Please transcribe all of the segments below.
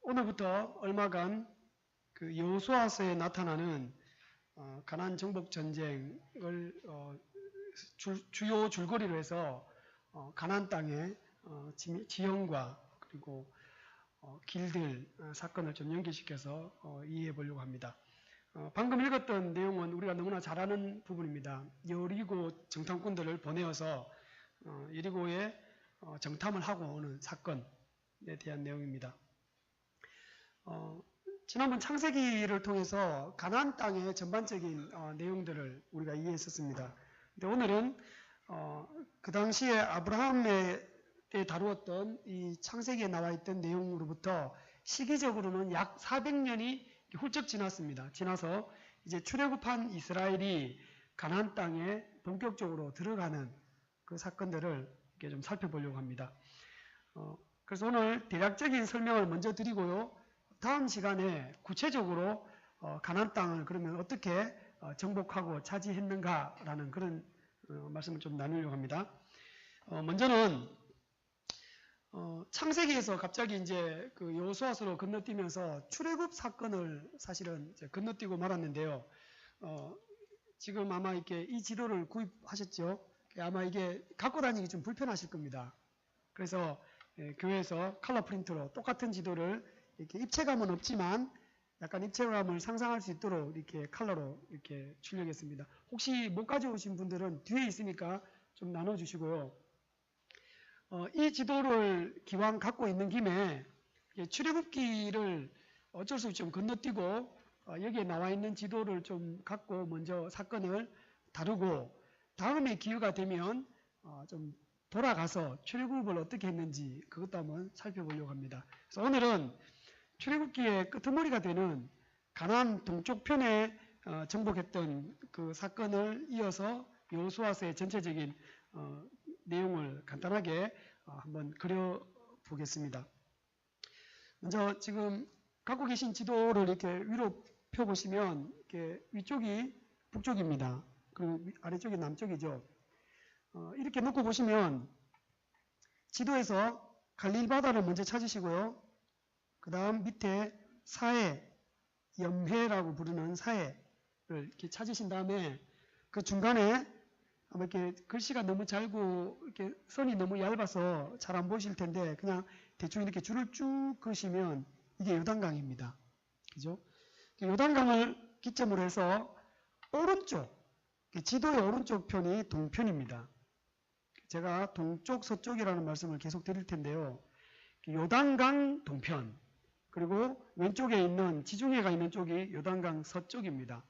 오늘부터 얼마간 그 여호수아서에 나타나는 가나안 정복 전쟁을 주요 줄거리로 해서 가나안 땅의 지형과 그리고 길들 사건을 좀 연결시켜서 이해해 보려고 합니다. 방금 읽었던 내용은 우리가 너무나 잘 아는 부분입니다. 여리고 정탐꾼들을 보내어서 여리고에 정탐을 하고 오는 사건에 대한 내용입니다. 지난번 창세기를 통해서 가나안 땅의 전반적인 내용들을 우리가 이해했었습니다. 근데 오늘은 그 당시에 아브라함에 다루었던 이 창세기에 나와 있던 내용으로부터 시기적으로는 약 400년이 훌쩍 지났습니다. 지나서 이제 출애굽한 이스라엘이 가나안 땅에 본격적으로 들어가는 그 사건들을 이렇게 좀 살펴보려고 합니다. 그래서 오늘 대략적인 설명을 먼저 드리고요. 다음 시간에 구체적으로 가나안 땅을 그러면 어떻게 정복하고 차지했는가라는 그런 말씀을 좀 나누려고 합니다. 먼저는 창세기에서 갑자기 이제 그 여호수아서로 건너뛰면서 출애굽 사건을 사실은 이제 건너뛰고 말았는데요. 지금 아마 이렇게 이 지도를 구입하셨죠? 아마 이게 갖고 다니기 좀 불편하실 겁니다. 그래서 교회에서 컬러 프린터로 똑같은 지도를 이렇게 입체감은 없지만 약간 입체감을 상상할 수 있도록 이렇게 컬러로 이렇게 출력했습니다. 혹시 못 가져오신 분들은 뒤에 있으니까 좀 나눠주시고요. 이 지도를 기왕 갖고 있는 김에 출애굽기를 어쩔 수 없이 좀 건너뛰고 여기에 나와 있는 지도를 좀 갖고 먼저 사건을 다루고 다음에 기회가 되면 좀 돌아가서 출애굽을 어떻게 했는지 그것도 한번 살펴보려고 합니다. 그래서 오늘은 출애굽기의 끄트머리가 되는 가나안 동쪽편에 정복했던 그 사건을 이어서 여호수아서의 전체적인 내용을 간단하게 한번 그려보겠습니다. 먼저 지금 갖고 계신 지도를 이렇게 위로 펴보시면 이렇게 위쪽이 북쪽입니다. 그리고 아래쪽이 남쪽이죠. 이렇게 놓고 보시면 지도에서 갈릴리 바다를 먼저 찾으시고요. 그 다음 밑에 사해, 염해라고 부르는 사해를 이렇게 찾으신 다음에 그 중간에 아마 이렇게 글씨가 너무 잘고 이렇게 선이 너무 얇아서 잘 안 보실 텐데 그냥 대충 이렇게 줄을 쭉 그으시면 이게 요단강입니다. 그죠? 요단강을 기점으로 해서 오른쪽, 지도의 오른쪽 편이 동편입니다. 제가 동쪽, 서쪽이라는 말씀을 계속 드릴 텐데요. 요단강 동편, 그리고 왼쪽에 있는 지중해가 있는 쪽이 요단강 서쪽입니다.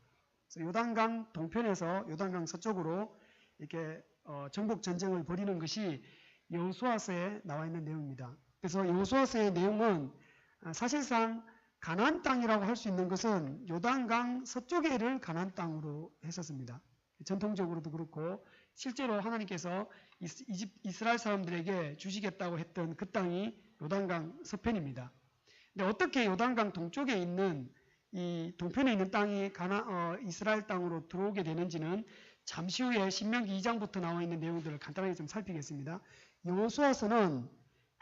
그래서 요단강 동편에서 요단강 서쪽으로 이렇게 정복 전쟁을 벌이는 것이 여호수아서에 나와 있는 내용입니다. 그래서 여호수아서의 내용은 사실상 가나안 땅이라고 할 수 있는 것은 요단강 서쪽에를 가나안 땅으로 했었습니다. 전통적으로도 그렇고 실제로 하나님께서 이스라엘 사람들에게 주시겠다고 했던 그 땅이 요단강 서편입니다. 근데 어떻게 요단강 동쪽에 있는 이 동편에 있는 땅이 이스라엘 땅으로 들어오게 되는지는 잠시 후에 신명기 2장부터 나와 있는 내용들을 간단하게 좀 살피겠습니다. 여호수아서는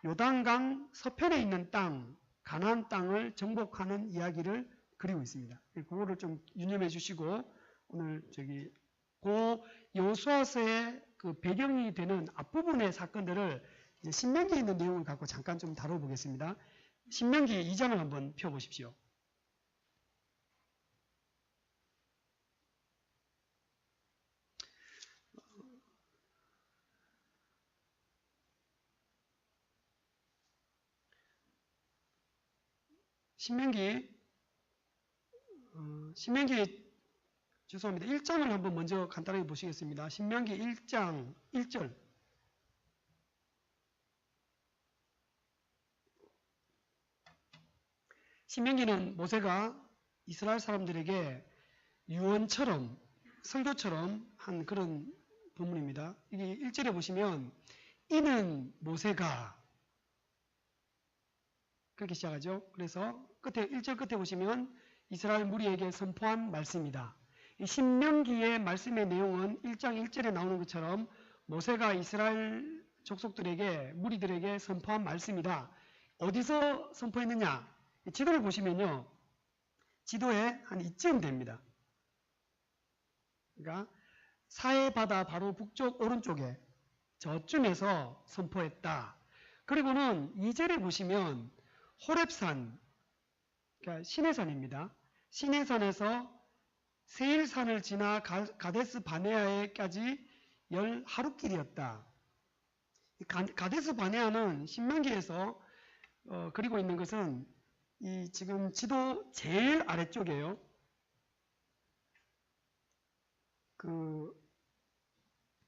요단강 서편에 있는 땅, 가나안 땅을 정복하는 이야기를 그리고 있습니다. 그거를 좀 유념해 주시고 오늘 그 여호수아서의 그 배경이 되는 앞부분의 사건들을 이제 신명기에 있는 내용을 갖고 잠깐 좀 다뤄보겠습니다. 신명기 2장을 한번 펴보십시오. 신명기 죄송합니다. 1장을 한번 먼저 간단하게 보시겠습니다. 신명기 1장 1절. 신명기는 모세가 이스라엘 사람들에게 유언처럼 설교처럼 한 그런 본문입니다. 이게 1절에 보시면 이는 모세가 그렇게 시작하죠. 그래서 끝에 1절 끝에 보시면 이스라엘 무리에게 선포한 말씀이다. 이 신명기의 말씀의 내용은 1장 1절에 나오는 것처럼 모세가 이스라엘 족속들에게 무리들에게 선포한 말씀이다. 어디서 선포했느냐? 지도를 보시면요. 지도에 한 이쯤 됩니다. 그러니까 사해 바다 바로 북쪽 오른쪽에 저쯤에서 선포했다. 그리고는 2절에 보시면 호렙산, 그러니까 시내산입니다. 시내산에서 세일산을 지나 가데스 바네아에까지 10하루길이었다. 가데스 바네아는 신명기에서 그리고 있는 것은 이 지금 지도 제일 아래쪽이에요.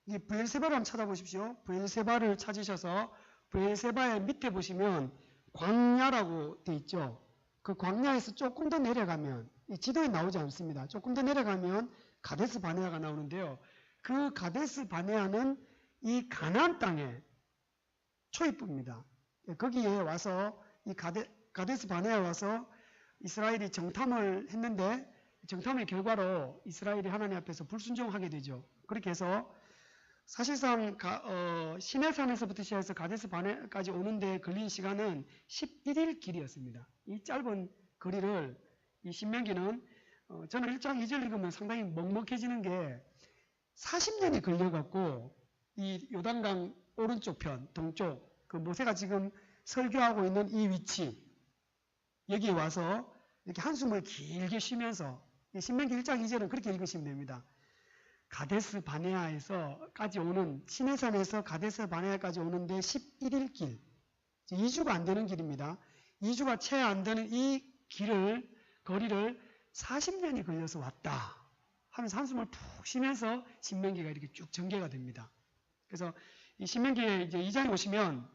이 브엘세바를 한번 찾아보십시오. 브엘세바를 찾으셔서 브엘세바의 밑에 보시면 광야라고 돼 있죠. 그 광야에서 조금 더 내려가면 이 지도에 나오지 않습니다. 조금 더 내려가면 가데스 바네아가 나오는데요. 그 가데스 바네아는 이 가나안 땅의 초입부입니다. 거기에 와서 이 가데스 바네아에 와서 이스라엘이 정탐을 했는데 정탐의 결과로 이스라엘이 하나님 앞에서 불순종하게 되죠. 그렇게 해서 사실상 시내산에서부터 시작해서 가데스 바네아까지 오는데 걸린 시간은 11일 길이었습니다. 이 짧은 거리를 이 신명기는 저는 1장 2절 읽으면 상당히 먹먹해지는 게 40년이 걸려갖고 이 요단강 오른쪽 편, 동쪽 그 모세가 지금 설교하고 있는 이 위치 여기에 와서 이렇게 한숨을 길게 쉬면서 신명기 1장 2절은 그렇게 읽으시면 됩니다. 가데스 바네아에서까지 오는 시내산에서 가데스 바네아까지 오는데 11일 길, 2주가 안 되는 길입니다. 2주가 채 안 되는 이 거리를 40년이 걸려서 왔다 하면서 한숨을 푹 쉬면서 신명기가 이렇게 쭉 전개가 됩니다. 그래서 이 신명기에 이제 2장에 오시면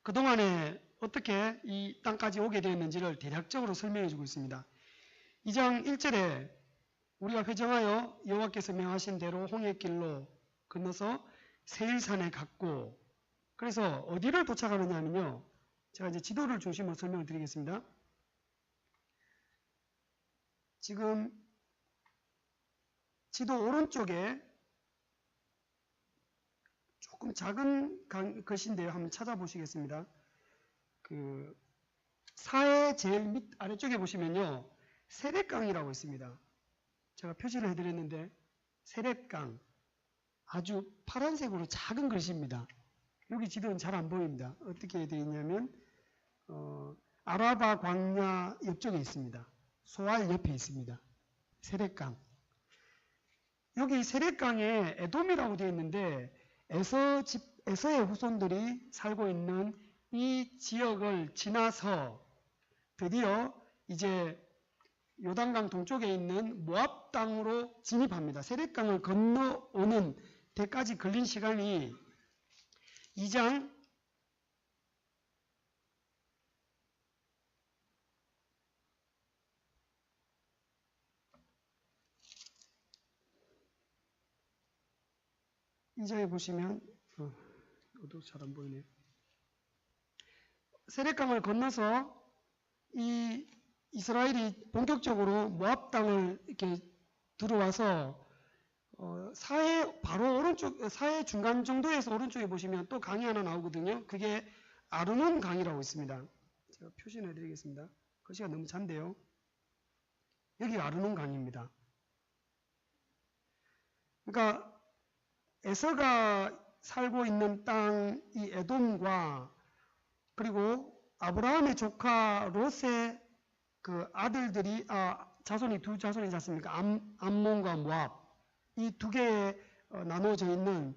그동안에 어떻게 이 땅까지 오게 되었는지를 대략적으로 설명해 주고 있습니다. 2장 1절에 우리가 회정하여 여호와께서 명하신 대로 홍해길로 건너서 세일산에 갔고, 그래서 어디를 도착하느냐 하면요. 제가 이제 지도를 중심으로 설명을 드리겠습니다. 지금 지도 오른쪽에 조금 작은 것인데요. 한번 찾아보시겠습니다. 사해 제일 밑 아래쪽에 보시면요. 세렛강이라고 있습니다. 제가 표시를 해드렸는데 세렛강 아주 파란색으로 작은 글씨입니다. 여기 지도는 잘 안 보입니다. 어떻게 되어 있냐면 아라바 광야 옆쪽에 있습니다. 소알 옆에 있습니다. 세렛강. 여기 세렛강에 에돔이라고 되어 있는데 에서의 후손들이 살고 있는 이 지역을 지나서 드디어 이제 요단강 동쪽에 있는 모압 땅으로 진입합니다. 세렛강을 건너오는 데까지 걸린 시간이 2장 2장에 보시면 어도 잘 안 보이네요. 세렛강을 건너서 이 이스라엘이 본격적으로 모압 땅을 이렇게 들어와서 사해 바로 오른쪽 사해 중간 정도에서 오른쪽에 보시면 또 강이 하나 나오거든요. 그게 아르논 강이라고 있습니다. 제가 표시를 해드리겠습니다. 글씨가 너무 잔데요. 여기 아르논 강입니다. 그러니까 에서가 살고 있는 땅 이 에돔과 그리고 아브라함의 조카 롯의 그 아들들이 자손이 두 자손이지 않습니까? 암몬과 모압 이 두 개에 나눠져 있는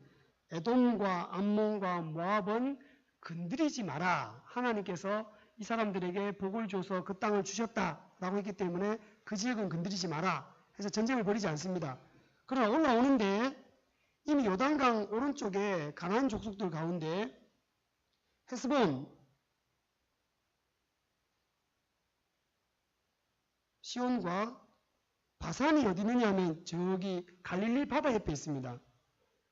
에돔과 암몬과 모압은 건드리지 마라. 하나님께서 이 사람들에게 복을 줘서 그 땅을 주셨다라고 했기 때문에 그 지역은 건드리지 마라. 해서 전쟁을 벌이지 않습니다. 그러나 올라오는데 이미 요단강 오른쪽에 가나안 족속들 가운데 헤스본, 시온과 바산이 어디 있느냐 하면 저기 갈릴리 바다 옆에 있습니다.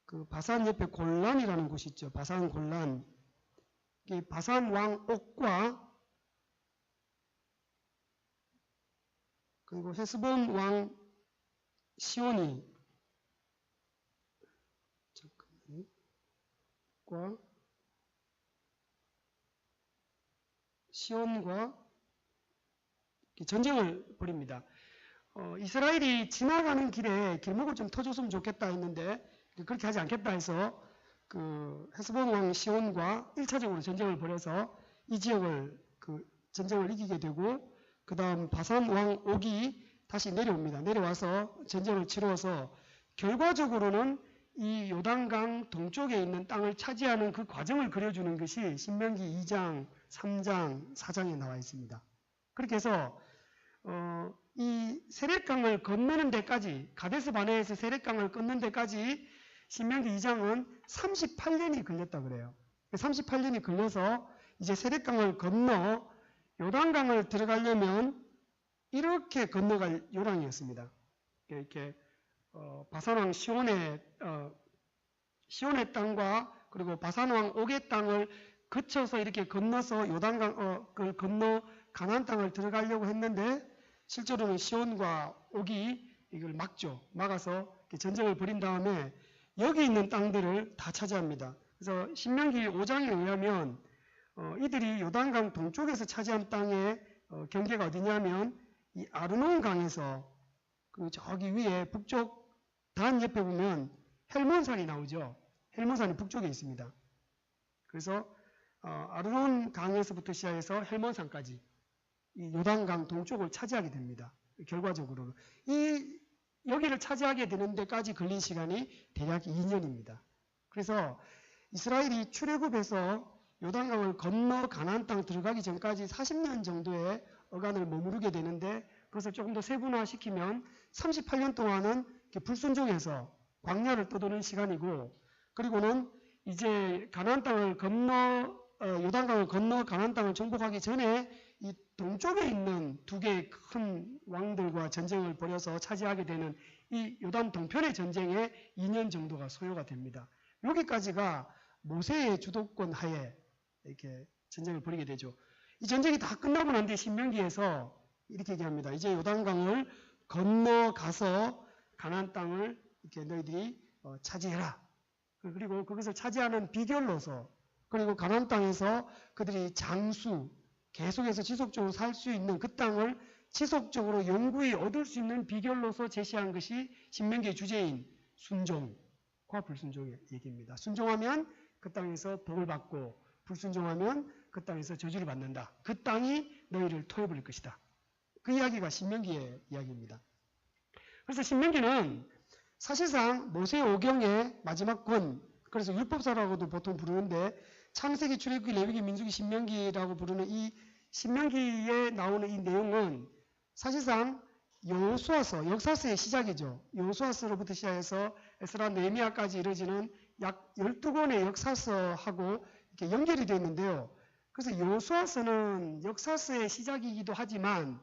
그 바산 옆에 골란이라는 곳이 있죠. 바산 골란. 이 바산 왕 옥과 그리고 헤스본 왕 시온이 과 시온과 전쟁을 벌입니다. 이스라엘이 지나가는 길에 길목을 좀 터줬으면 좋겠다 했는데 그렇게 하지 않겠다 해서 그 헤스본 왕 시온과 1차적으로 전쟁을 벌여서 이 지역을 전쟁을 이기게 되고 그 다음 바산 왕 옥이 다시 내려옵니다. 내려와서 전쟁을 치러서 결과적으로는 이 요단강 동쪽에 있는 땅을 차지하는 그 과정을 그려주는 것이 신명기 2장, 3장, 4장에 나와 있습니다. 그렇게 해서 이 세렛강을 건너는 데까지 가데스 바네에서 세렛강을 끊는 데까지 신명기 2장은 38년이 걸렸다 그래요. 38년이 걸려서 이제 세렛강을 건너 요단강을 들어가려면 이렇게 건너갈 요량이었습니다. 이렇게 바산왕 시온의 땅과 그리고 바산왕 옥의 땅을 거쳐서 이렇게 건너서 요단강을 건너 가나안 땅을 들어가려고 했는데 실제로는 시온과 옥이 이걸 막아서 전쟁을 벌인 다음에 여기 있는 땅들을 다 차지합니다. 그래서 신명기 5장에 의하면 이들이 요단강 동쪽에서 차지한 땅의 경계가 어디냐면 이 아르논 강에서 그 저기 위에 북쪽 단 옆에 보면 헬몬산이 나오죠. 헬몬산이 북쪽에 있습니다. 그래서 아르논 강에서부터 시작해서 헬몬산까지 이 요단강 동쪽을 차지하게 됩니다. 결과적으로는 여기를 차지하게 되는 데까지 걸린 시간이 대략 2년입니다. 그래서 이스라엘이 출애굽해서 요단강을 건너 가나안 땅 들어가기 전까지 40년 정도의 어간을 머무르게 되는데 그것을 조금 더 세분화시키면 38년 동안은 불순종해서 광야를 떠도는 시간이고 그리고는 이제 가나안 땅을 건너 요단강을 건너 가나안 땅을 정복하기 전에 이 동쪽에 있는 두 개의 큰 왕들과 전쟁을 벌여서 차지하게 되는 이 요단 동편의 전쟁에 2년 정도가 소요가 됩니다. 여기까지가 모세의 주도권 하에 이렇게 전쟁을 벌이게 되죠. 이 전쟁이 다 끝나고 난 뒤에 신명기에서 이렇게 얘기합니다. 이제 요단강을 건너가서 가나안 땅을 이렇게 너희들이 차지해라. 그리고 그것을 차지하는 비결로서 그리고 가나안 땅에서 그들이 장수 계속해서 지속적으로 살 수 있는 그 땅을 지속적으로 영구히 얻을 수 있는 비결로서 제시한 것이 신명기의 주제인 순종과 불순종의 얘기입니다. 순종하면 그 땅에서 복을 받고 불순종하면 그 땅에서 저주를 받는다. 그 땅이 너희를 토해버릴 것이다. 그 이야기가 신명기의 이야기입니다. 그래서 신명기는 사실상 모세 오경의 마지막 권, 그래서 율법서라고도 보통 부르는데 창세기, 출애굽기, 레위기, 민수기, 신명기라고 부르는 이 신명기에 나오는 이 내용은 사실상 여호수아서, 역사서의 시작이죠. 여호수아서로부터 시작해서 에스라, 느헤미야까지 이루어지는 약 12권의 역사서하고 이렇게 연결이 되어 있는데요. 그래서 여호수아서는 역사서의 시작이기도 하지만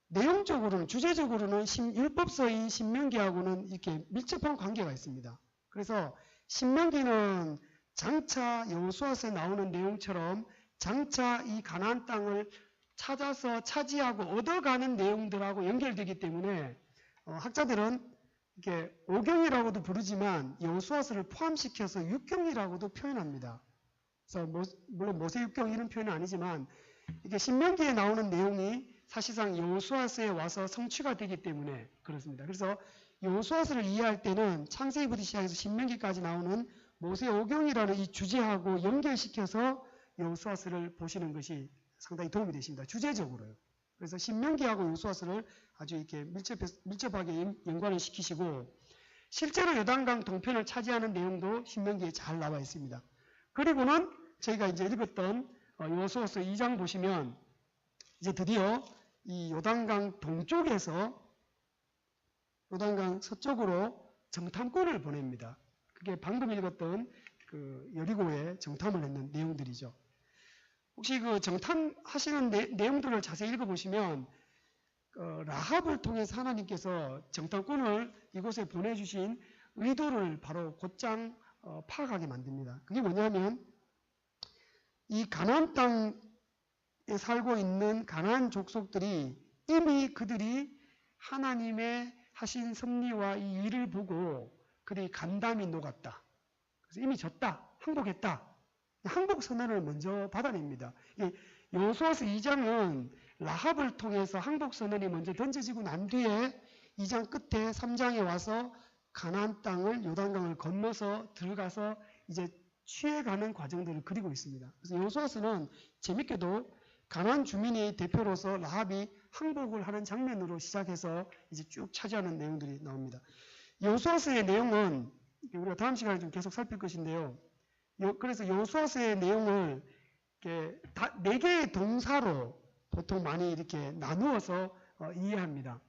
내용적으로는, 주제적으로는 율법서인 신명기하고는 이렇게 밀접한 관계가 있습니다. 그래서 신명기는 장차 여호수아서에 나오는 내용처럼 장차 이 가나안 땅을 찾아서 차지하고 얻어가는 내용들하고 연결되기 때문에 학자들은 이렇게 5경이라고도 부르지만 여호수아서를 포함시켜서 6경이라고도 표현합니다. 그래서 물론 모세 6경 이런 표현은 아니지만 이게 신명기에 나오는 내용이 사실상 여호수아서에 와서 성취가 되기 때문에 그렇습니다. 그래서 여호수아서를 이해할 때는 창세기부터 시작해서 신명기까지 나오는 모세 5경이라는 이 주제하고 연결시켜서 여호수아서를 보시는 것이 상당히 도움이 되십니다. 주제적으로요. 그래서 신명기하고 여호수아서를 아주 이렇게 밀접하게 연관을 시키시고 실제로 요단강 동편을 차지하는 내용도 신명기에 잘 나와 있습니다. 그리고는 저희가 이제 읽었던 여호수아서 2장 보시면 이제 드디어 이 요단강 동쪽에서 요단강 서쪽으로 정탐꾼을 보냅니다. 그게 방금 읽었던 그 여리고에 정탐을 했는 내용들이죠. 혹시 그 정탐하시는 내용들을 자세히 읽어보시면 라합을 통해서 하나님께서 정탐꾼을 이곳에 보내주신 의도를 바로 곧장 파악하게 만듭니다. 그게 뭐냐면 이 가나안 땅에 살고 있는 가나안 족속들이 이미 그들이 하나님의 하신 섭리와 이 일을 보고 그들이 간담이 녹았다. 그래서 이미 졌다. 항복했다. 항복 선언을 먼저 받아냅니다. 여호수아서 2장은 라합을 통해서 항복 선언이 먼저 던져지고 난 뒤에 2장 끝에 3장에 와서 가나안 땅을 요단강을 건너서 들어가서 이제 취해가는 과정들을 그리고 있습니다. 그래서 여호수아서는 재밌게도 가나안 주민의 대표로서 라합이 항복을 하는 장면으로 시작해서 이제 쭉 차지하는 내용들이 나옵니다. 여호수아서의 내용은 우리가 다음 시간에 좀 계속 살필 것인데요. 그래서 여호수아서의 내용을 이렇게 4개의 동사로 보통 많이 이렇게 나누어서 이해합니다.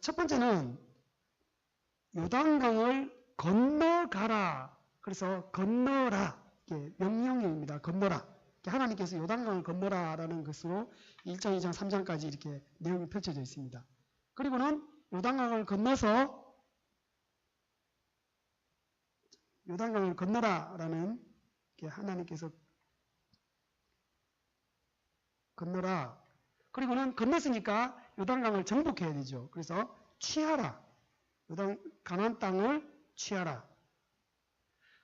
첫 번째는 요단강을 건너가라. 그래서 건너라. 이게 명령형입니다. 건너라. 하나님께서 요단강을 건너라라는 것으로 1장, 2장, 3장까지 이렇게 내용이 펼쳐져 있습니다. 그리고는 요단강을 건너서 요단강을 건너라라는 하나님께서 건너라. 그리고는 건넜으니까 요단강을 정복해야 되죠. 그래서 취하라. 가나안 땅을 취하라.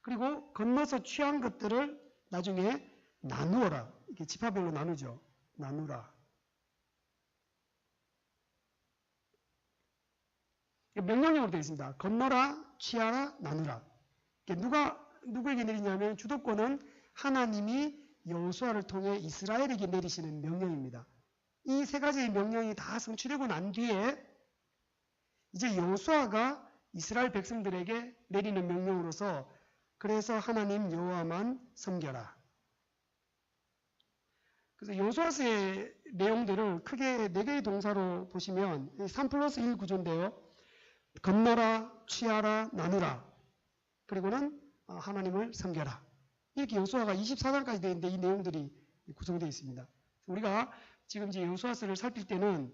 그리고 건너서 취한 것들을 나중에 나누어라. 이렇게 지파별로 나누죠. 나누라. 명령형으로 되어 있습니다. 건너라, 취하라, 나누라. 누구에게 내리냐면 주도권은 하나님이 여호수아를 통해 이스라엘에게 내리시는 명령입니다. 이 세 가지의 명령이 다 성취되고 난 뒤에 이제 여호수아가 이스라엘 백성들에게 내리는 명령으로서 그래서 하나님 여호와만 섬겨라. 그래서 여호수아서의 내용들을 크게 4개의 동사로 보시면 3+1 구조인데요. 건너라, 취하라, 나누라. 그리고는 하나님을 섬겨라. 이렇게 여호수아가 24장까지 되어 있는데 이 내용들이 구성되어 있습니다. 우리가 지금 이제 여호수아서를 살필 때는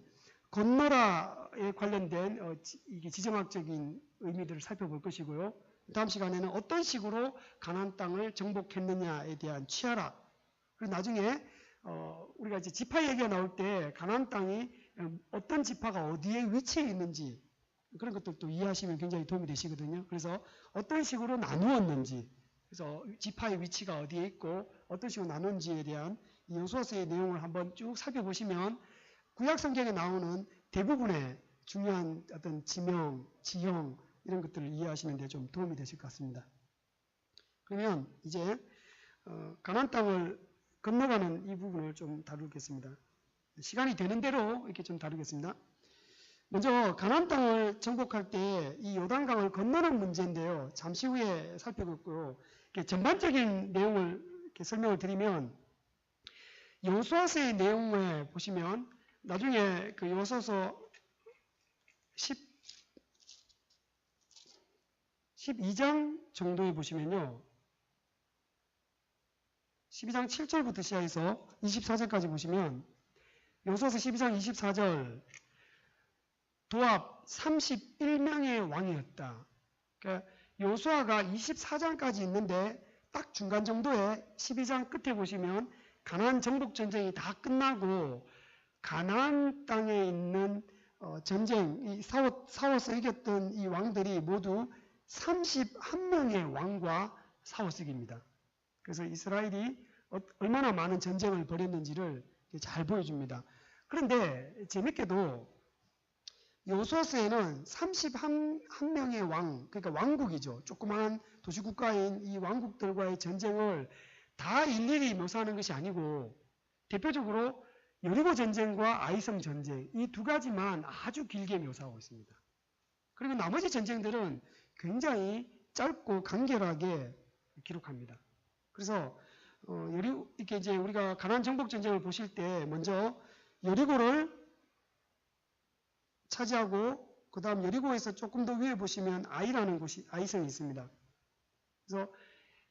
건너라에 관련된 이게 지정학적인 의미들을 살펴볼 것이고요. 다음 시간에는 어떤 식으로 가나안 땅을 정복했느냐에 대한 취하라. 그리고 나중에 우리가 이제 지파 얘기가 나올 때 가나안 땅이 어떤 지파가 어디에 위치해 있는지 그런 것들도 이해하시면 굉장히 도움이 되시거든요. 그래서 어떤 식으로 나누었는지, 그래서 지파의 위치가 어디에 있고 어떤 식으로 나눈지에 대한 이 여호수아서의 내용을 한번 쭉 살펴보시면 구약 성경에 나오는 대부분의 중요한 어떤 지명, 지형 이런 것들을 이해하시는 데 좀 도움이 되실 것 같습니다. 그러면 이제 가나안 땅을 건너가는 이 부분을 좀 다루겠습니다. 시간이 되는 대로 이렇게 좀 다루겠습니다. 먼저 가나안 땅을 정복할 때 이 요단강을 건너는 문제인데요. 잠시 후에 살펴보고요. 전반적인 내용을 이렇게 설명을 드리면 여호수아서의 내용을 보시면 나중에 그 여호수아서 12장 정도에 보시면요. 12장 7절부터 시작해서 24절까지 보시면 여호수아서 12장 24절 도압 31명의 왕이었다. 그러니까 여호수아가 24장까지 있는데 딱 중간 정도에 12장 끝에 보시면 가나안 정복 전쟁이 다 끝나고 가나안 땅에 있는 전쟁, 싸워서 이겼던 이 왕들이 모두 31명의 왕과 싸워서 이깁니다. 그래서 이스라엘이 얼마나 많은 전쟁을 벌였는지를 잘 보여줍니다. 그런데 재밌게도 여호수아서에는 31명의 왕, 그러니까 왕국이죠. 조그마한 도시국가인 이 왕국들과의 전쟁을 다 일일이 묘사하는 것이 아니고 대표적으로 여리고 전쟁과 아이성 전쟁 이 두 가지만 아주 길게 묘사하고 있습니다. 그리고 나머지 전쟁들은 굉장히 짧고 간결하게 기록합니다. 그래서 이렇게 이제 우리가 가나안 정복 전쟁을 보실 때 먼저 여리고를 차지하고 그 다음 여리고에서 조금 더 위에 보시면 아이라는 곳이 아이성이 있습니다. 그래서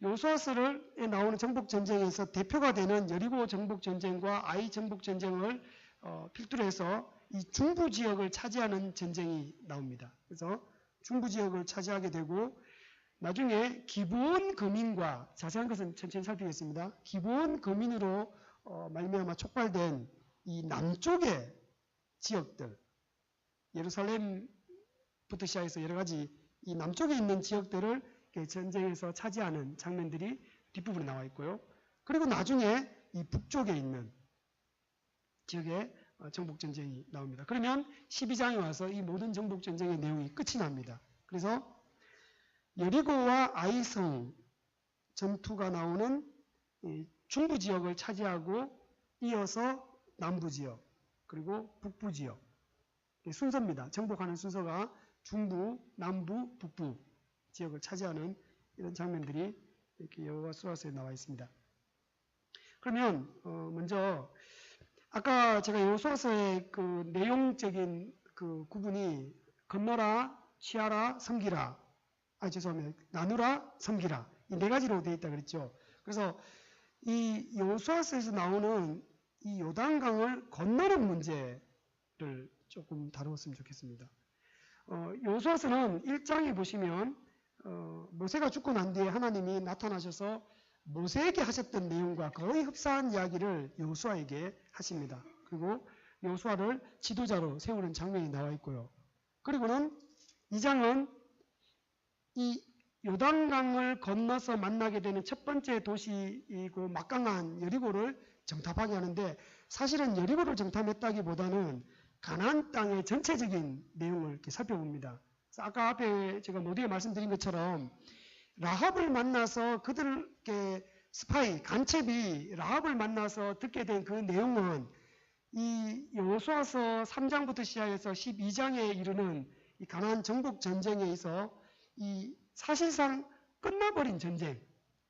여호수아서에 나오는 정복 전쟁에서 대표가 되는 여리고 정복 전쟁과 아이 정복 전쟁을 필두로 해서 이 중부 지역을 차지하는 전쟁이 나옵니다. 그래서 중부 지역을 차지하게 되고 나중에 기브온 거민과 자세한 것은 천천히 살피겠습니다. 기브온 거민으로 말미암아 촉발된 이 남쪽의 지역들 예루살렘부터 시작해서 여러 가지 이 남쪽에 있는 지역들을 전쟁에서 차지하는 장면들이 뒷부분에 나와 있고요. 그리고 나중에 이 북쪽에 있는 지역에 정복전쟁이 나옵니다. 그러면 12장에 와서 이 모든 정복전쟁의 내용이 끝이 납니다. 그래서 여리고와 아이성 전투가 나오는 중부 지역을 차지하고 이어서 남부 지역 그리고 북부 지역 순서입니다. 정복하는 순서가 중부, 남부, 북부 지역을 차지하는 이런 장면들이 이렇게 여호수아서에 나와 있습니다. 그러면 먼저 아까 제가 여호수아서의 그 내용적인 그 구분이 건너라, 취하라, 섬기라, 죄송합니다. 나누라, 섬기라 이 네 가지로 되어 있다 그랬죠. 그래서 이 여호수아서에서 나오는 이 요단강을 건너는 문제를 조금 다루었으면 좋겠습니다. 여호수아서는 1장에 보시면 모세가 죽고 난 뒤에 하나님이 나타나셔서 모세에게 하셨던 내용과 거의 흡사한 이야기를 여호수아에게 하십니다. 그리고 여호수아를 지도자로 세우는 장면이 나와 있고요. 그리고는 2장은 이 요단강을 건너서 만나게 되는 첫 번째 도시이고 막강한 여리고를 정탐하게 하는데 사실은 여리고를 정탐했다기보다는 가나안 땅의 전체적인 내용을 이렇게 살펴봅니다. 그래서 아까 앞에 제가 모두에 말씀드린 것처럼 라합을 만나서 그들께 스파이, 간첩이 라합을 만나서 듣게 된 그 내용은 이 여호수아서 3장부터 시작해서 12장에 이르는 이 가나안 정복 전쟁에 있어 이 사실상 끝나버린 전쟁,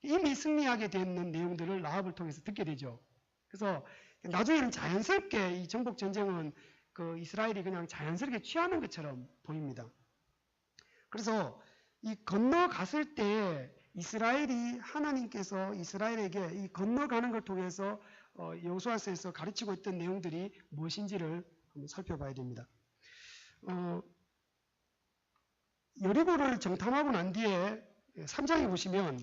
이미 승리하게 되는 내용들을 라합을 통해서 듣게 되죠. 그래서 나중에는 자연스럽게 이 정복 전쟁은 그 이스라엘이 그냥 자연스럽게 취하는 것처럼 보입니다. 그래서 이 건너갔을 때 이스라엘이 하나님께서 이스라엘에게 이 건너가는 걸 통해서 여호수아서에서 가르치고 있던 내용들이 무엇인지를 한번 살펴봐야 됩니다. 여리고를 정탐하고 난 뒤에 3장에 보시면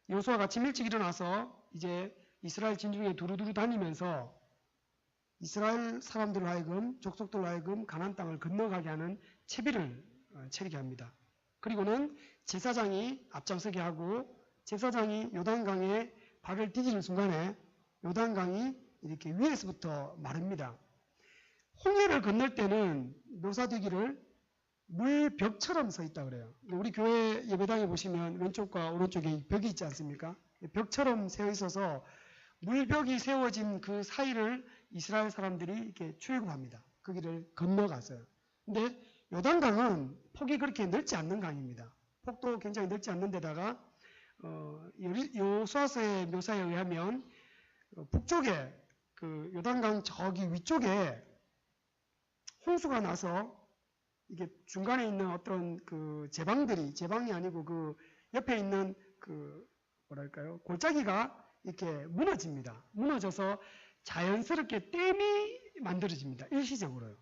여호수아가 아침 일찍 일어나서 이제 이스라엘 진중에 두루두루 다니면서 이스라엘 사람들로 하여금 족속들로 하여금 가나안 땅을 건너가게 하는 채비를 차리게 합니다. 그리고는 제사장이 앞장서게 하고 제사장이 요단강에 발을 디디는 순간에 요단강이 이렇게 위에서부터 마릅니다. 홍해를 건널 때는 묘사되기를 물벽처럼 서 있다 그래요. 우리 교회 예배당에 보시면 왼쪽과 오른쪽에 벽이 있지 않습니까? 벽처럼 세워 있어서 물벽이 세워진 그 사이를 이스라엘 사람들이 이렇게 출애굽합니다. 그 길을 건너갔어요. 근데 요단강은 폭이 그렇게 넓지 않는 강입니다. 폭도 굉장히 넓지 않는 데다가 여호수아서의 묘사에 의하면 북쪽에 그 요단강 저기 위쪽에 홍수가 나서 이게 중간에 있는 어떤 그 제방이 아니고 그 옆에 있는 그 뭐랄까요 골짜기가 이렇게 무너집니다. 무너져서 자연스럽게 댐이 만들어집니다. 일시적으로요.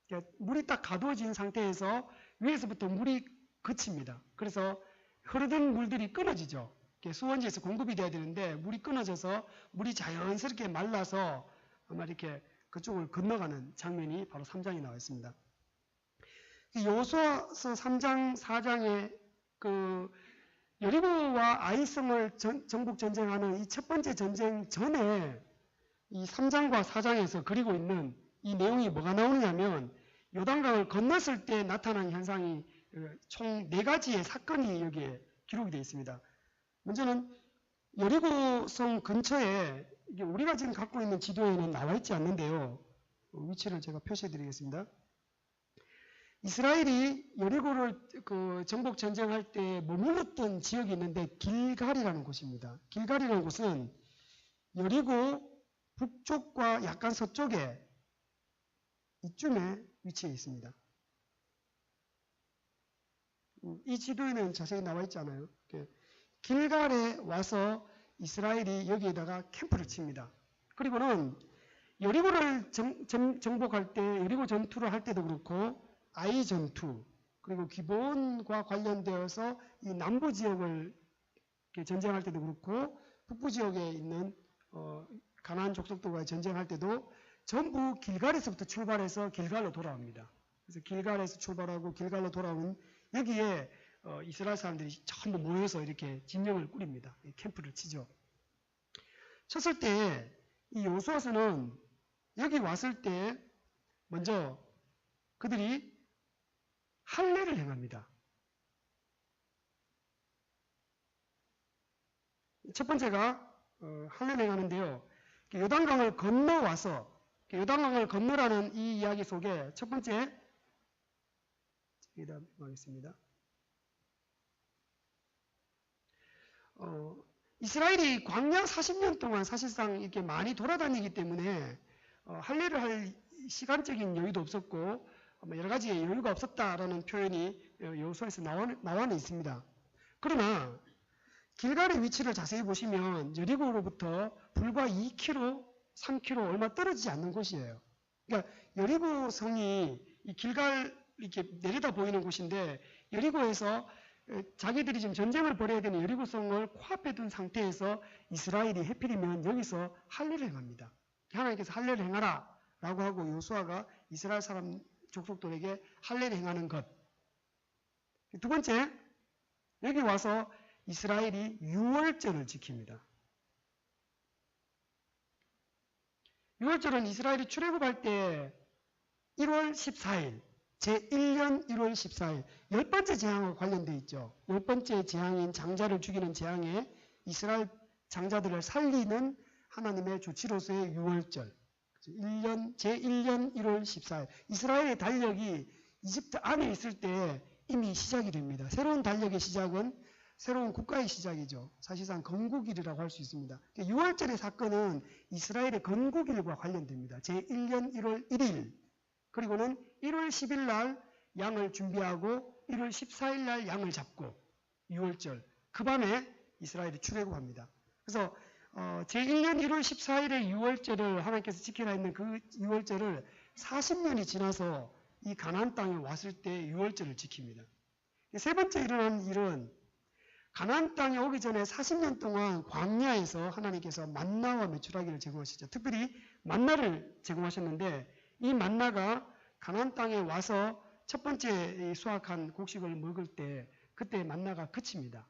그러니까 물이 딱 가두어진 상태에서 위에서부터 물이 그칩니다. 그래서 흐르던 물들이 끊어지죠. 수원지에서 공급이 돼야 되는데 물이 끊어져서 물이 자연스럽게 말라서 아마 이렇게 그쪽을 건너가는 장면이 바로 3장에 나와 있습니다. 여호수아서 3장, 4장에 그 여리고와 아이성을 정복 전쟁하는 이 첫 번째 전쟁 전에 이 3장과 4장에서 그리고 있는 이 내용이 뭐가 나오느냐면 요단강을 건넜을 때 나타난 현상이 총 4가지의 사건이 여기에 기록이 되어 있습니다. 먼저는 여리고성 근처에 이게 우리가 지금 갖고 있는 지도에는 나와 있지 않는데요. 위치를 제가 표시해 드리겠습니다. 이스라엘이 여리고를 그 정복 전쟁할 때 머물렀던 지역이 있는데 길갈이라는 곳입니다. 길갈이라는 곳은 여리고 북쪽과 약간 서쪽에 이쯤에 위치해 있습니다. 이 지도에는 자세히 나와 있지 않아요. 길갈에 와서 이스라엘이 여기에다가 캠프를 칩니다. 그리고는 여리고를 정복할 때 여리고 전투를 할 때도 그렇고 아이 전투 그리고 기본과 관련되어서 이 남부 지역을 전쟁할 때도 그렇고 북부 지역에 있는 가나안 족속들과 전쟁할 때도 전부 길갈에서부터 출발해서 길갈로 돌아옵니다. 그래서 길갈에서 출발하고 길갈로 돌아오는 여기에 이스라엘 사람들이 전부 모여서 이렇게 진영을 꾸립니다. 캠프를 치죠. 쳤을 때 이 여호수아서는 여기 왔을 때 먼저 그들이 할례를 행합니다. 첫 번째가 할례를 행하는데요. 요단강을 건너와서 요단강을 건너라는 이 이야기 속에 첫 번째 여기다 하겠습니다. 이스라엘이 광야 40년 동안 사실상 이렇게 많이 돌아다니기 때문에 할례를 할 시간적인 여유도 없었고 여러 가지의 여유가 없었다라는 표현이 여호수아에서 나와는 있습니다. 그러나 길갈의 위치를 자세히 보시면 여리고로부터 불과 2km, 3km 얼마 떨어지지 않는 곳이에요. 그러니까 여리고 성이 이 길갈 이렇게 내려다 보이는 곳인데 여리고에서 자기들이 지금 전쟁을 벌여야 되는 여리고성을 코앞에 둔 상태에서 이스라엘이 해필이면 여기서 할례를 행합니다. 하나님께서 할례를 행하라 라고 하고 여호수아가 이스라엘 사람 족속들에게 할례를 행하는 것. 두 번째, 여기 와서 이스라엘이 유월절을 지킵니다. 유월절은 이스라엘이 출애굽할 때 1월 14일, 제1년 1월 14일, 10번째 재앙과 관련되어 있죠. 10번째 재앙인 장자를 죽이는 재앙에 이스라엘 장자들을 살리는 하나님의 조치로서의 유월절. 제1년 1월 14일. 이스라엘의 달력이 이집트 안에 있을 때 이미 시작이 됩니다. 새로운 달력의 시작은 새로운 국가의 시작이죠. 사실상 건국일이라고 할 수 있습니다. 유월절의 사건은 이스라엘의 건국일과 관련됩니다. 제1년 1월 1일 그리고는 1월 10일 날 양을 준비하고 1월 14일 날 양을 잡고 유월절 그 밤에 이스라엘이 출애굽합니다. 그래서 제1년 1월 14일의 유월절을 하나님께서 지키라 했는 그 유월절을 40년이 지나서 이 가나안 땅에 왔을 때 유월절을 지킵니다. 세 번째 일어난 일은 가나안 땅에 오기 전에 40년 동안 광야에서 하나님께서 만나와 메추라기를 제공하시죠. 특별히 만나를 제공하셨는데 이 만나가 가나안 땅에 와서 첫 번째 수확한 곡식을 먹을 때 그때 만나가 그칩니다.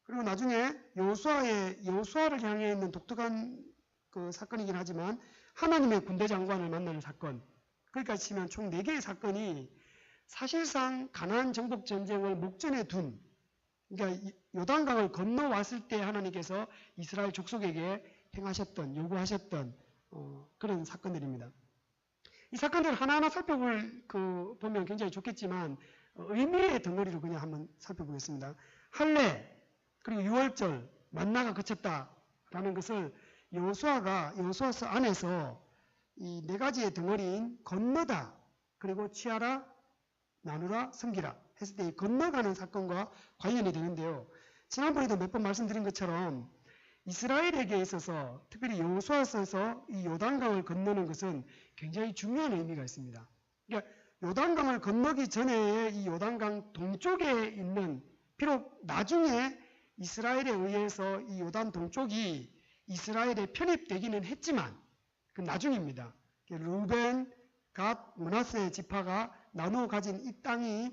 그리고 나중에 여호수아를 향해 있는 독특한 그 사건이긴 하지만 하나님의 군대 장관을 만나는 사건. 그러니까 치면 총 4개의 사건이 사실상 가나안 정복 전쟁을 목전에 둔 그러니까 요단강을 건너왔을 때 하나님께서 이스라엘 족속에게 행하셨던 요구하셨던 그런 사건들입니다. 이 사건들을 하나하나 보면 굉장히 좋겠지만 의미의 덩어리로 그냥 한번 살펴보겠습니다. 할례 그리고 유월절 만나가 그쳤다라는 것을 여호수아서 안에서 이 4가지의 덩어리인 건너다 그리고 취하라 나누라 섬기라 했을 때 건너가는 사건과 관련이 되는데요. 지난번에도 몇 번 말씀드린 것처럼 이스라엘에게 있어서 특별히 여호수아서에서 이 요단강을 건너는 것은 굉장히 중요한 의미가 있습니다. 그러니까 요단강을 건너기 전에 이 요단강 동쪽에 있는 비록 나중에 이스라엘에 의해서 이 요단 동쪽이 이스라엘에 편입되기는 했지만 그 나중입니다. 루벤, 갓, 므낫세 지파가 나누어 가진 이 땅이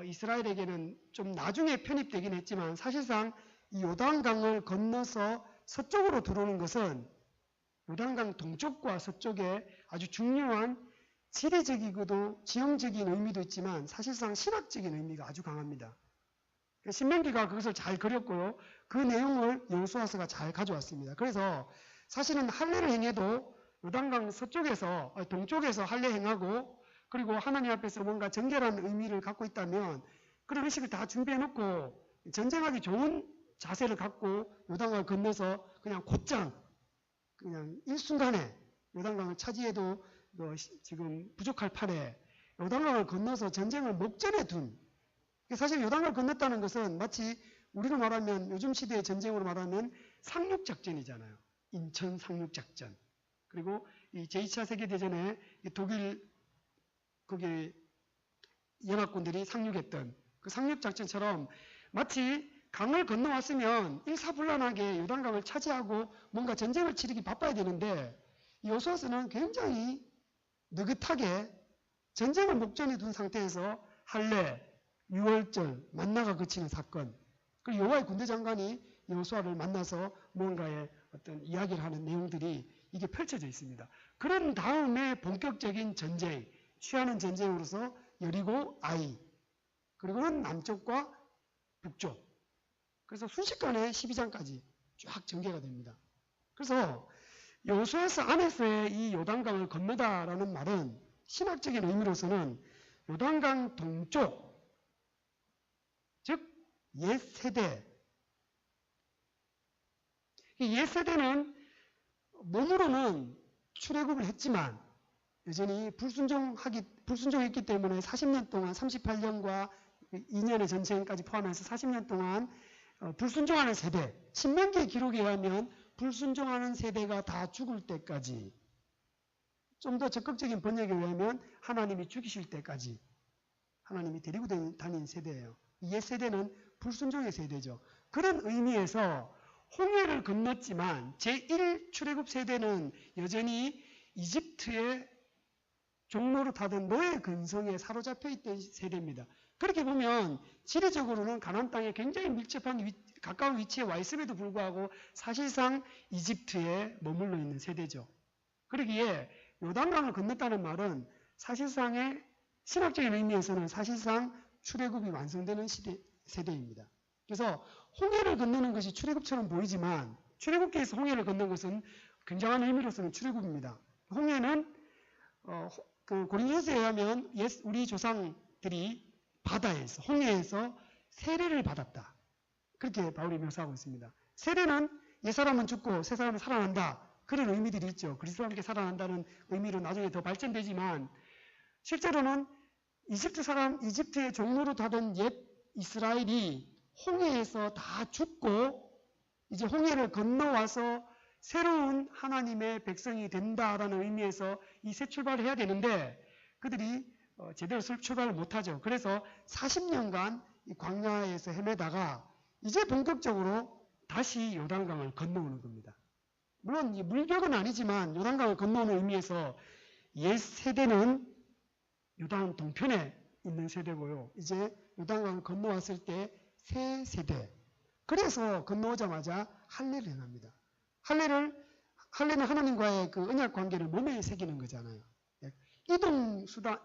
이스라엘에게는 좀 나중에 편입되긴 했지만 사실상 이 요단강을 건너서 서쪽으로 들어오는 것은 요단강 동쪽과 서쪽에 아주 중요한 지리적이고도 지형적인 의미도 있지만 사실상 신학적인 의미가 아주 강합니다. 신명기가 그것을 잘 그렸고요. 그 내용을 여호수아서가 잘 가져왔습니다. 그래서 사실은 할례를 행해도 요단강 동쪽에서 할례 행하고 그리고 하나님 앞에서 뭔가 정결한 의미를 갖고 있다면 그런 의식을 다 준비해놓고 전쟁하기 좋은 자세를 갖고 요단강을 건너서 그냥 곧장 그냥 일순간에 요단강을 차지해도 지금 부족할 판에 요단강을 건너서 전쟁을 목전에 둔 사실 요단강을 건넜다는 것은 마치 우리로 말하면 요즘 시대의 전쟁으로 말하면 상륙작전이잖아요. 인천 상륙작전. 그리고 이 제2차 세계대전에 독일 거기 연합군들이 상륙했던 그 상륙작전처럼 마치 강을 건너왔으면 일사불란하게 요단강을 차지하고 뭔가 전쟁을 치르기 바빠야 되는데 여호수아서는 굉장히 느긋하게 전쟁을 목전에 둔 상태에서 할례 유월절 만나가 그치는 사건. 그리고 여호와의 군대 장관이 여호수아를 만나서 무언가의 어떤 이야기를 하는 내용들이 이게 펼쳐져 있습니다. 그런 다음에 본격적인 전쟁, 취하는 전쟁으로서 여리고 아이, 그리고는 남쪽과 북쪽. 그래서 순식간에 12장까지 쫙 전개가 됩니다. 그래서 여호수아서 안에서의 이 요단강을 건너다라는 말은 신학적인 의미로서는 요단강 동쪽, 즉 옛세대. 이 옛세대는 몸으로는 출애굽을 했지만 여전히 불순종했기 때문에 40년 동안 38년과 2년의 전쟁까지 포함해서 40년 동안 불순종하는 세대. 신명기의 기록에 의하면 불순종하는 세대가 다 죽을 때까지, 좀 더 적극적인 번역에 의하면 하나님이 죽이실 때까지 하나님이 데리고 다닌 세대예요. 옛 세대는 불순종의 세대죠. 그런 의미에서 홍해를 건넜지만 제1 출애굽 세대는 여전히 이집트의 종로로 타던 노예 근성에 사로잡혀 있던 세대입니다. 그렇게 보면 지리적으로는 가나안 땅에 굉장히 밀접한 가까운 위치에 와 있음에도 불구하고 사실상 이집트에 머물러 있는 세대죠. 그러기에 요단강을 건넜다는 말은 사실상의 신학적인 의미에서는 사실상 출애굽이 완성되는 세대입니다. 그래서 홍해를 건너는 것이 출애굽처럼 보이지만 출애굽기에서 홍해를 건넌 것은 굉장한 의미로서는 출애굽입니다. 홍해는 고린도서에 의하면 우리 조상들이 바다에서, 홍해에서 세례를 받았다. 그렇게 바울이 묘사하고 있습니다. 세례는 옛사람은 죽고 새사람은 살아난다. 그런 의미들이 있죠. 그리스도와 함께 살아난다는 의미로 나중에 더 발전되지만 실제로는 이집트의 종로로 타던 옛 이스라엘이 홍해에서 다 죽고 이제 홍해를 건너와서 새로운 하나님의 백성이 된다라는 의미에서 이 새 출발을 해야 되는데 그들이 제대로 출발을 못하죠. 그래서 40년간 이 광야에서 헤매다가 이제 본격적으로 다시 요단강을 건너오는 겁니다. 물론 물격은 아니지만 요단강을 건너오는 의미에서 옛 세대는 요단 동편에 있는 세대고요. 이제 요단강을 건너왔을 때 새 세대. 그래서 건너오자마자 할례를 행합니다. 할례는 하나님과의 그 언약 관계를 몸에 새기는 거잖아요.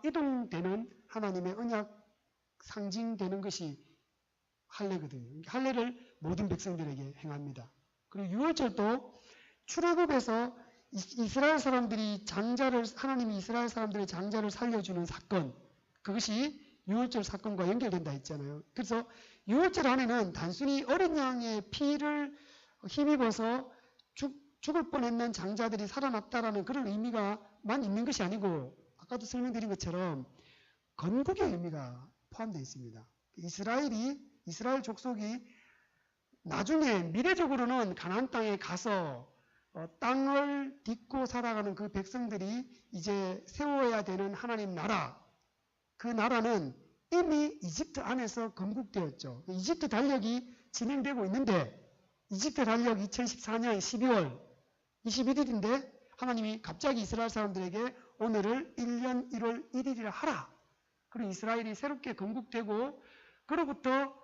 이동되는 하나님의 언약 상징되는 것이 할례거든요. 할례를 모든 백성들에게 행합니다. 그리고 유월절도 출애굽에서 이스라엘 사람들이 하나님이 이스라엘 사람들의 장자를 살려주는 사건, 그것이 유월절 사건과 연결된다 했잖아요. 그래서 유월절 안에는 단순히 어린 양의 피를 힘입어서 죽을 뻔했는 장자들이 살아났다라는 그런 의미가만 있는 것이 아니고 아까도 설명드린 것처럼 건국의 의미가 포함되어 있습니다. 이스라엘 족속이 나중에 미래적으로는 가나안 땅에 가서 땅을 딛고 살아가는 그 백성들이 이제 세워야 되는 하나님 나라, 그 나라는 이미 이집트 안에서 건국되었죠. 이집트 달력이 진행되고 있는데 이집트 달력 2014년 12월 21일인데 하나님이 갑자기 이스라엘 사람들에게 오늘을 1년 1월 1일이라 하라. 그리고 이스라엘이 새롭게 건국되고 그로부터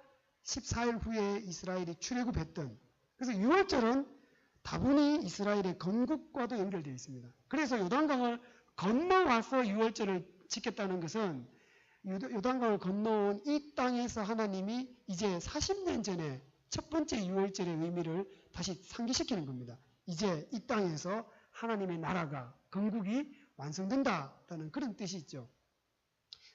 14일 후에 이스라엘이 출애굽했던, 그래서 6월절은 다분히 이스라엘의 건국과도 연결되어 있습니다. 그래서 요단강을 건너와서 6월절을 지켰다는 것은 요단강을 건너온 이 땅에서 하나님이 이제 40년 전에 첫 번째 6월절의 의미를 다시 상기시키는 겁니다. 이제 이 땅에서 하나님의 나라가, 건국이 완성된다라는 그런 뜻이 있죠.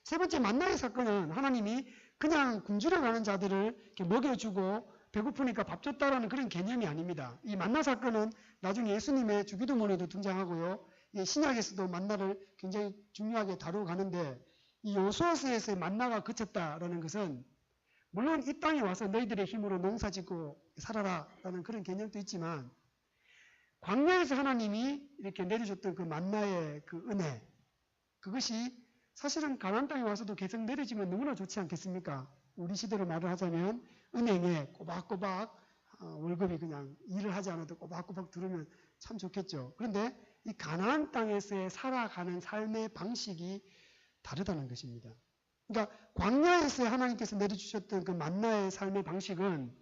세 번째 만나의 사건은 하나님이 그냥 굶주려 가는 자들을 이렇게 먹여주고 배고프니까 밥 줬다라는 그런 개념이 아닙니다. 이 만나 사건은 나중에 예수님의 주기도문에도 등장하고요. 신약에서도 만나를 굉장히 중요하게 다루고 가는데 이 여호수아서에서의 만나가 그쳤다라는 것은 물론 이 땅에 와서 너희들의 힘으로 농사짓고 살아라라는 그런 개념도 있지만 광야에서 하나님이 이렇게 내려줬던 그 만나의 그 은혜, 그것이 사실은 가나안 땅에 와서도 계속 내려지면 너무나 좋지 않겠습니까? 우리 시대로 말을 하자면 은행에 꼬박꼬박 월급이 그냥 일을 하지 않아도 꼬박꼬박 들어오면 참 좋겠죠. 그런데 이 가나안 땅에서의 살아가는 삶의 방식이 다르다는 것입니다. 그러니까 광야에서 하나님께서 내려주셨던 그 만나의 삶의 방식은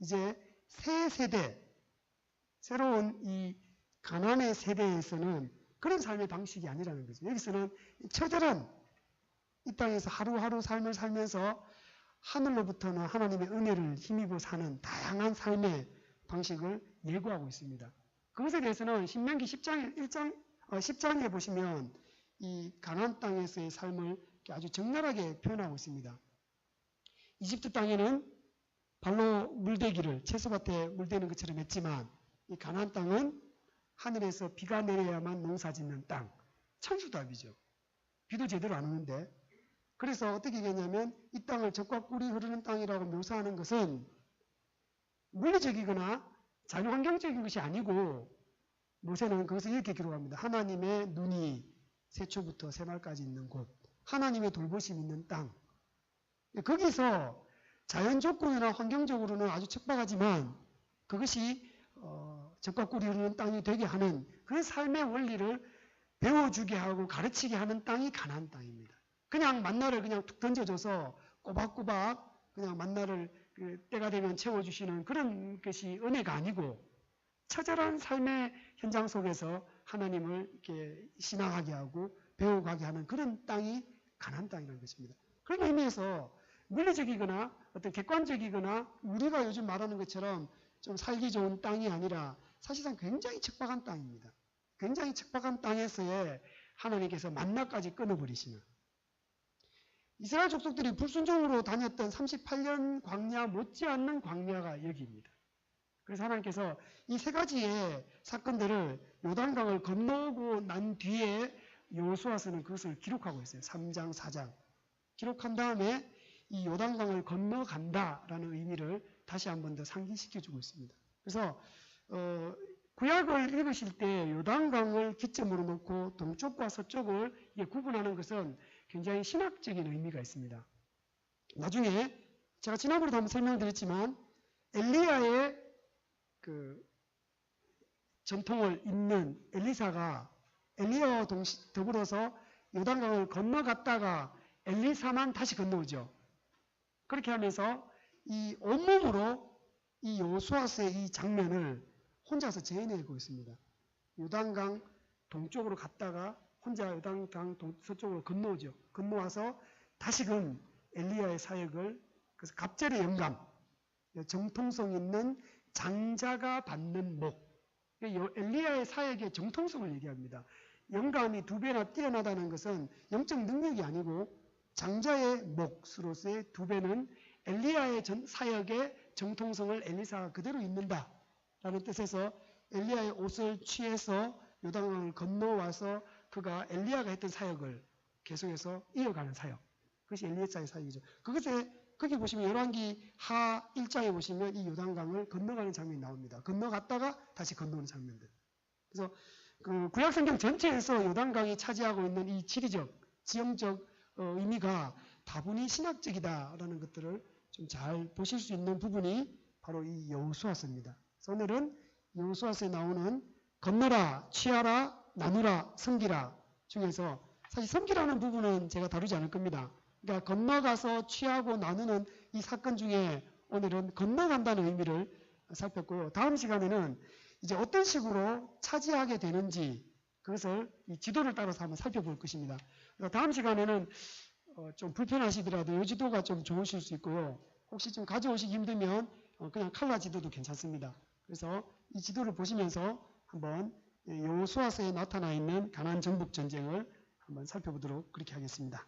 이제 새 세대, 새로운 이 가나안의 세대에서는 그런 삶의 방식이 아니라는 거죠. 여기서는 처절한 이 땅에서 하루하루 삶을 살면서 하늘로부터는 하나님의 은혜를 힘입어 사는 다양한 삶의 방식을 예고하고 있습니다. 그것에 대해서는 신명기 10장에 보시면 이 가나안 땅에서의 삶을 아주 적나라하게 표현하고 있습니다. 이집트 땅에는 발로 물대기를 채소밭에 물대는 것처럼 했지만 이 가나안 땅은 하늘에서 비가 내려야만 농사 짓는 땅, 천수답이죠. 비도 제대로 안 오는데. 그래서 어떻게 얘기하냐면 이 땅을 젖과 꿀이 흐르는 땅이라고 묘사하는 것은 물리적이거나 자연환경적인 것이 아니고 모세는 그것을 이렇게 기록합니다. 하나님의 눈이 새초부터 새말까지 있는 곳, 하나님의 돌보심이 있는 땅. 거기서 자연 조건이나 환경적으로는 아주 척박하지만 그것이 젖과 꿀이 흐르는 땅이 되게 하는 그런 삶의 원리를 배워주게 하고 가르치게 하는 땅이 가나안 땅입니다. 그냥 만나를 그냥 툭 던져줘서 꼬박꼬박 그냥 만나를 때가 되면 채워주시는 그런 것이 은혜가 아니고 처절한 삶의 현장 속에서 하나님을 이렇게 신앙하게 하고 배워가게 하는 그런 땅이 가나안 땅이라는 것입니다. 그런 의미에서 물리적이거나 어떤 객관적이거나 우리가 요즘 말하는 것처럼 좀 살기 좋은 땅이 아니라 사실상 굉장히 척박한 땅입니다. 굉장히 척박한 땅에서의 하나님께서 만나까지 끊어버리시는 이스라엘 족속들이 불순종으로 다녔던 38년 광야 못지않는 광야가 여기입니다. 그래서 하나님께서 이 세 가지의 사건들을 요단강을 건너고 난 뒤에 여호수아서는 그것을 기록하고 있어요. 3장, 4장. 기록한 다음에 이 요단강을 건너간다라는 의미를 다시 한 번 더 상기시켜주고 있습니다. 그래서 구약을 읽으실 때 요단강을 기점으로 놓고 동쪽과 서쪽을 구분하는 것은 굉장히 신학적인 의미가 있습니다. 나중에 제가 지난번에도 한번 설명드렸지만 엘리야의 그 전통을 잇는 엘리사가 엘리야와 더불어서 요단강을 건너갔다가 엘리사만 다시 건너오죠. 그렇게 하면서 이 온몸으로 이 여호수아서의 이 장면을 혼자서 재현하고 있습니다. 요단강 동쪽으로 갔다가 혼자 요단강 서쪽으로 건너오죠. 건너와서 다시금 엘리야의 사역을 그래서 갑절의 영감, 정통성 있는 장자가 받는 목, 엘리야의 사역의 정통성을 얘기합니다. 영감이 2배나 뛰어나다는 것은 영적 능력이 아니고 장자의 몫으로서의 2배는 엘리야의 사역의 정통성을 엘리사가 그대로 잇는다라는 뜻에서 엘리야의 옷을 취해서 요단강을 건너와서 그가 엘리야가 했던 사역을 계속해서 이어가는 사역. 그것이 엘리야의 사역이죠. 거기 보시면 열왕기 하 1장에 보시면 이 요단강을 건너가는 장면이 나옵니다. 건너갔다가 다시 건너오는 장면들. 그래서 그 구약성경 전체에서 요단강이 차지하고 있는 이 지리적, 지형적 의미가 다분히 신학적이다라는 것들을 좀 잘 보실 수 있는 부분이 바로 이 여호수아서입니다. 그래서 오늘은 여호수아서에 나오는 건너라, 취하라, 나누라, 섬기라 중에서 사실 섬기라는 부분은 제가 다루지 않을 겁니다. 그러니까 건너가서 취하고 나누는 이 사건 중에 오늘은 건너간다는 의미를 살폈고요. 다음 시간에는 이제 어떤 식으로 차지하게 되는지 그것을 이 지도를 따라서 한번 살펴볼 것입니다. 다음 시간에는 좀 불편하시더라도 이 지도가 좀 좋으실 수 있고요. 혹시 좀 가져오시기 힘들면 그냥 칼라 지도도 괜찮습니다. 그래서 이 지도를 보시면서 한번 여호수아서에 나타나 있는 가나안 정복 전쟁을 한번 살펴보도록 그렇게 하겠습니다.